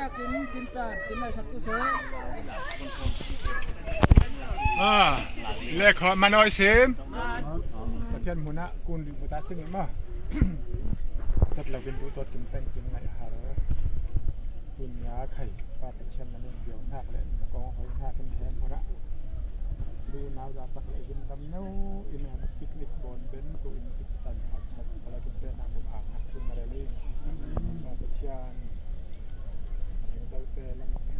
กินจานกินอะไรสักตู้เสือเลขมาหน่อยเสียมประเทศมุนะกุนดิบุตรสิ่งมาจัดเราเป็นตัวกินแป้งกินอะไรหาแล้วกินยาไข่ปลาเป็นเช่นนั้นเดียวหักเลยกองหอยหักเป็นแทนมุนะดูน้ำจากสักเลยกินดำเนื้ออินอะไรปิกนิกบอลเบนตัวอินติดตันหาชัดอะไรเป็นเรื่องน้ำบุกอ่างกินอะไรเล่นปลาเป็นเช่นเราเตะ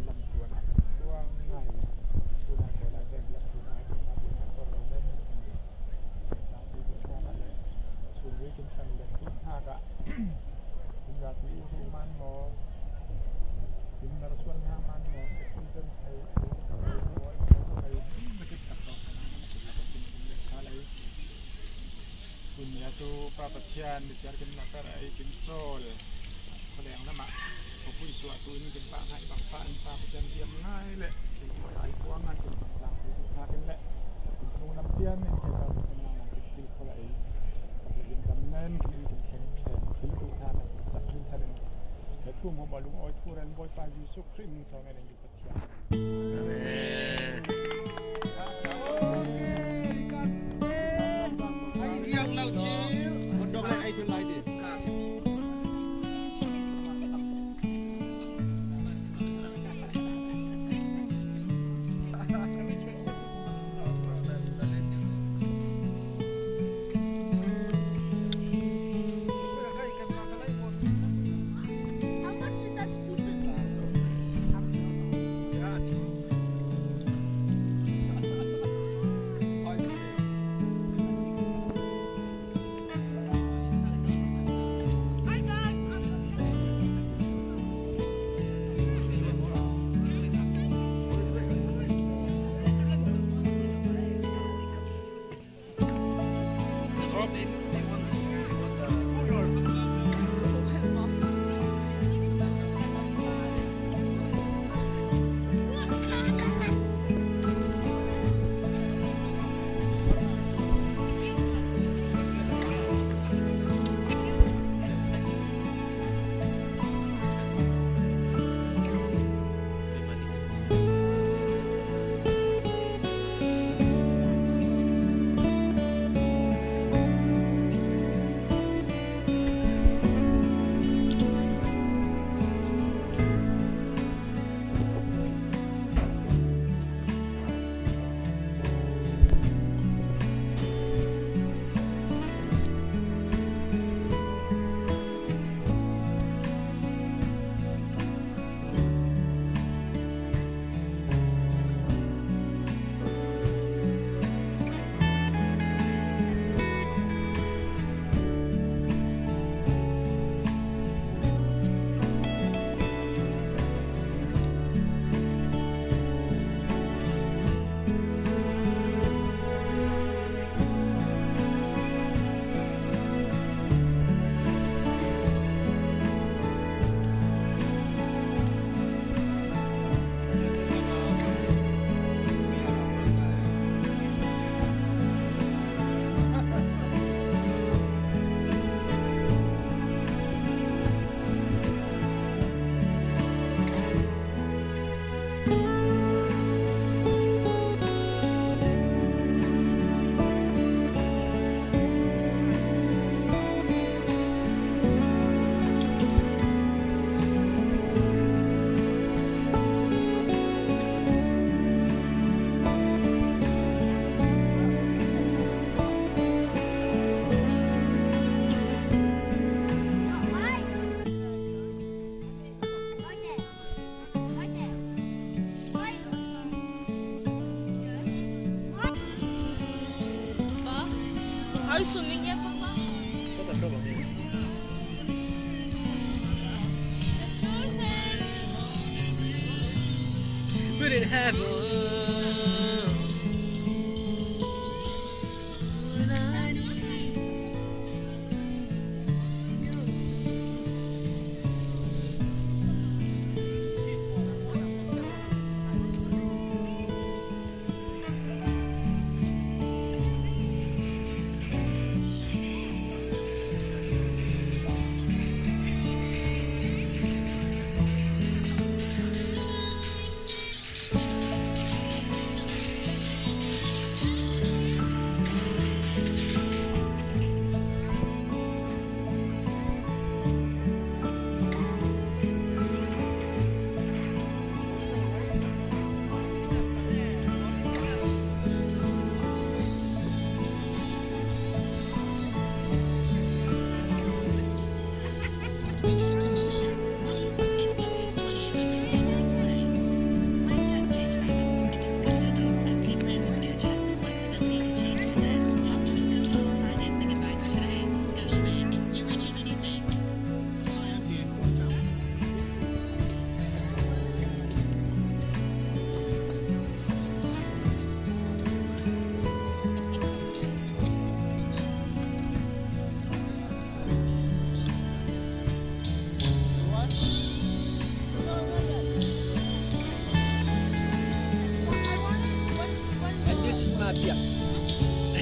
ลำตัวนะช่วงง่ายตัวนั้นตัวอะไรเด็กตัวไหนตัวนั้นตัวเราได้ตามที่ตัวชอบอะไรช่วงนี้กินกันเด็กทุกหักอ่ะกินแบบนี้ทุกมันหมอกินมาส่วนงานมันหมอกินจนไอ้ไม่ติดกับเราอะไรคุณยาตัวปลาปัจจัยดิฉันกินนักอะไรกินโซ่เลยแสดงแล้วมาพอผู้สวดตัวนี้เป็นปลาให้บางปลาปลาประจำเยี่ยมง่ายเลยเป็นไอ้พวกนั้นเป็นปลาที่พากันแหละเป็นขนมน้ำเตี้ยนเนี่ยเราเป็นน้ำเป็นตีเขาเลยเป็นดำเนินกินเป็นแข็งที่ดูท่าในสักทีท่านึงแต่ทุ่มหัวบอลลุงอ้อยทั่วเรนบอยปลายูสุครีมสองอะไรอยู่ปัจจัยไอ้เรียกเราชื่อคนดอกอะไรไอ้เป็นไรดิAy, sumingya pa ba? Put it heaven.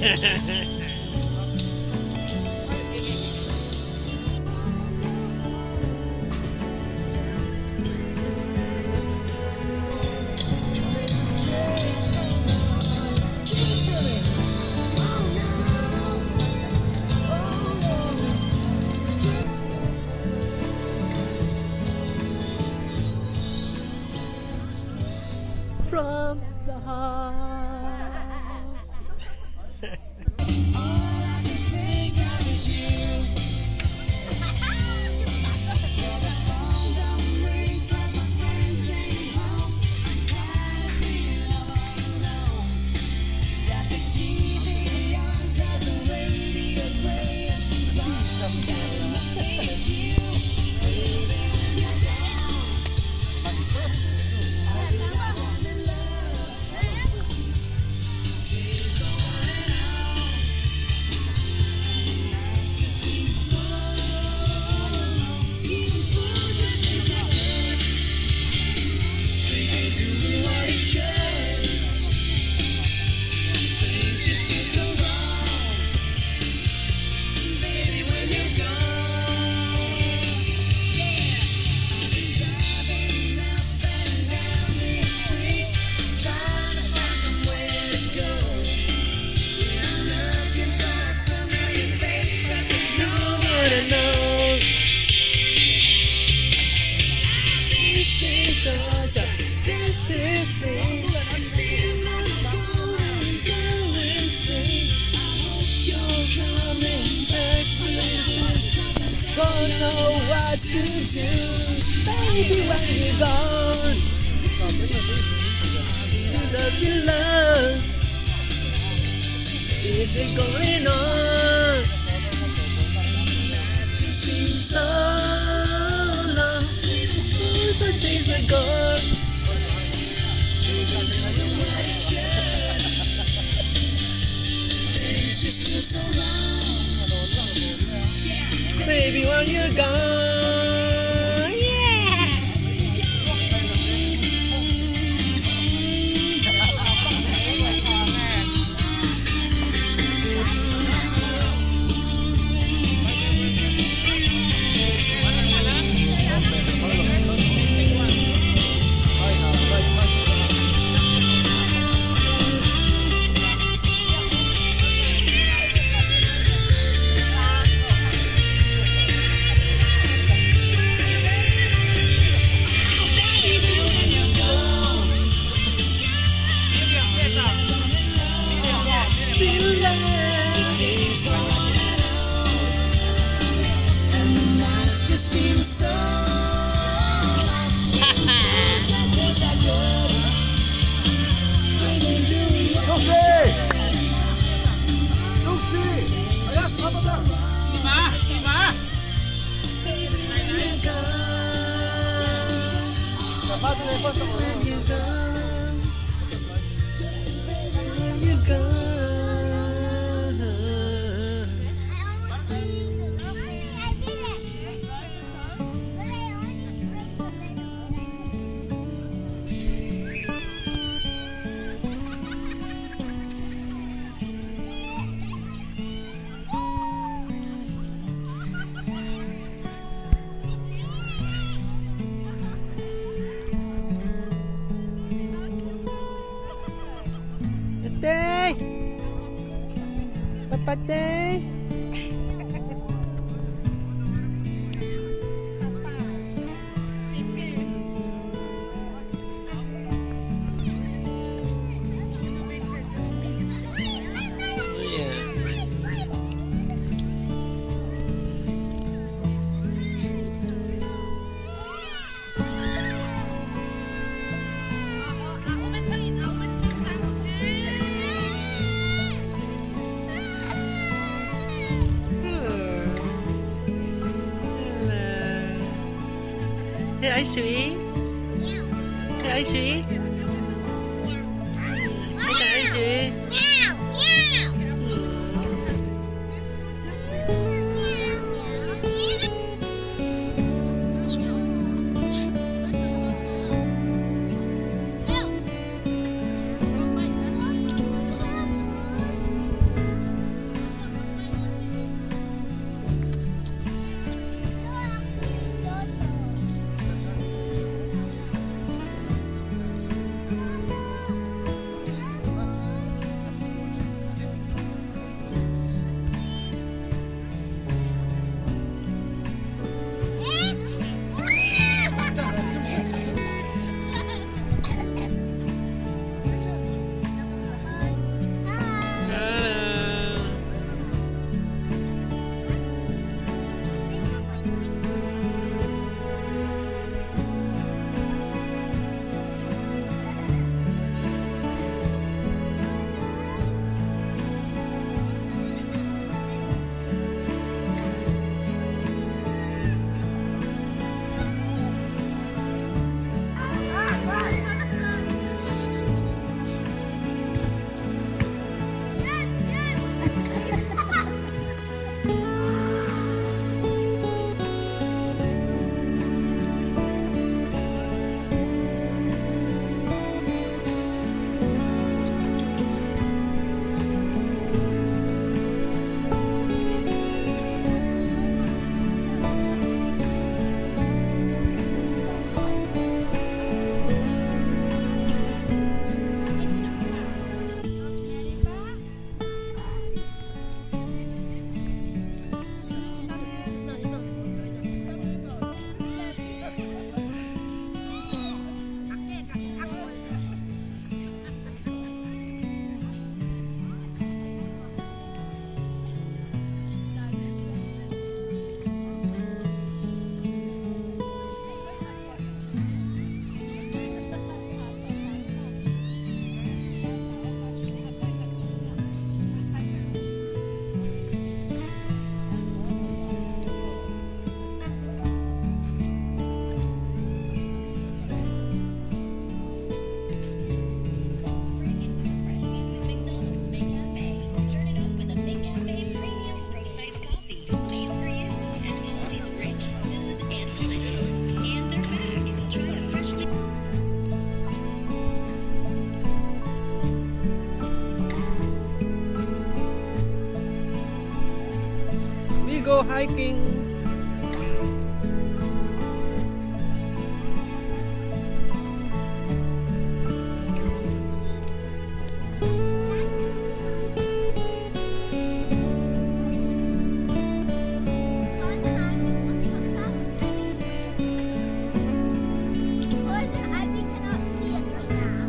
From the heart. Don't know what to do, baby, when you're gone. Love you, love. Is it going on? Seems so long. The days are gone. Things just feel so wrong. Baby, when you're gone, yeah. Papatay! Hey, Ái Sweet. Hey, Ái Sweet. Hey, Ái Sweet. Spring into refreshment with McDonald's McCafe. Turn it up with a McCafe premium roast iced coffee made for you. And always rich, smooth, and delicious. And they're back. Try a freshly We go hiking. Ivy cannot see us right now.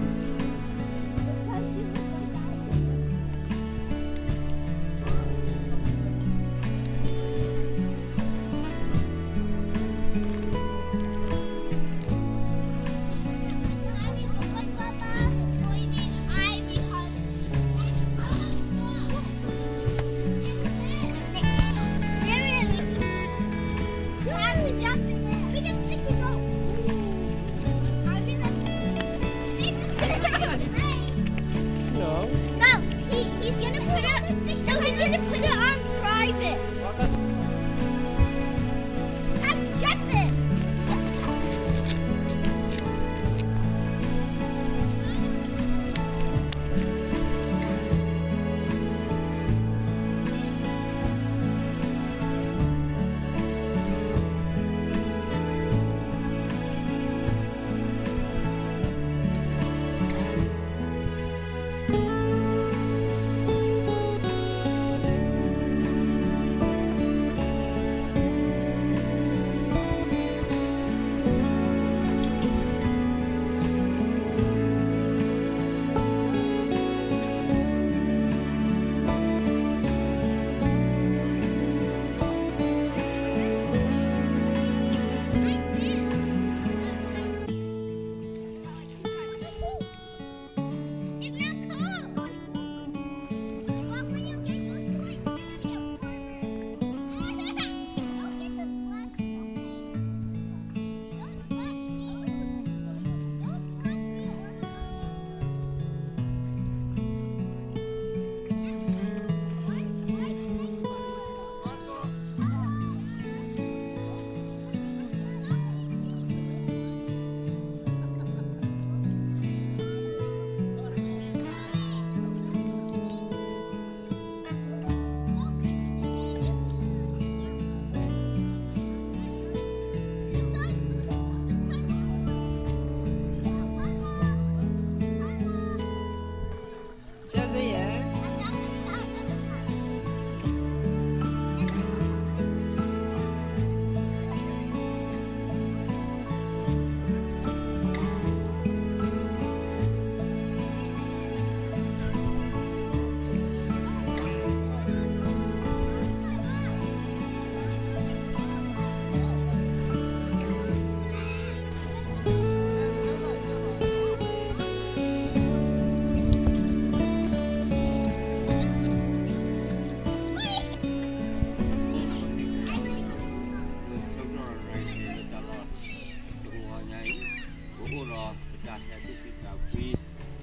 ora kita hati kita kui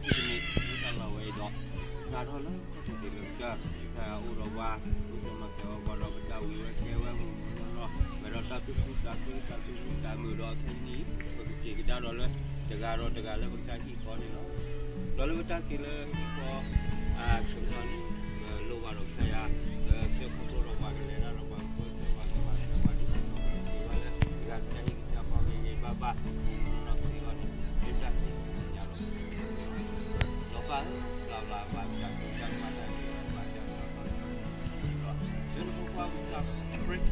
ini kita lawa itu nah thôi có thể được chưa saya ora wa untuk masuk kalau kita wiwa sewa rồi mà rồi ta mưa đó thế ní chỉ kita rồi jaga le kita ki ko ni no lalu kita kira ko semua ni luar saya ke foto rumah ni lah rumah ko rumah ni dengan jadi kita ko ni baba nak tengok kita ni jalan lupa la macam mana macam apa jadi ko kita break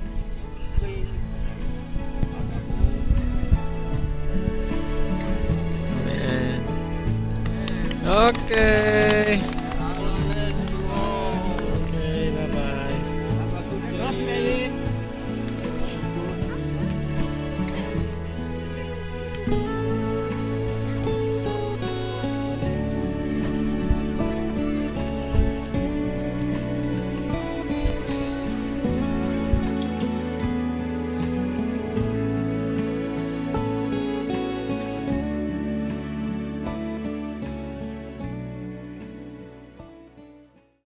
Okay. Okay, bye-bye. Drop me in.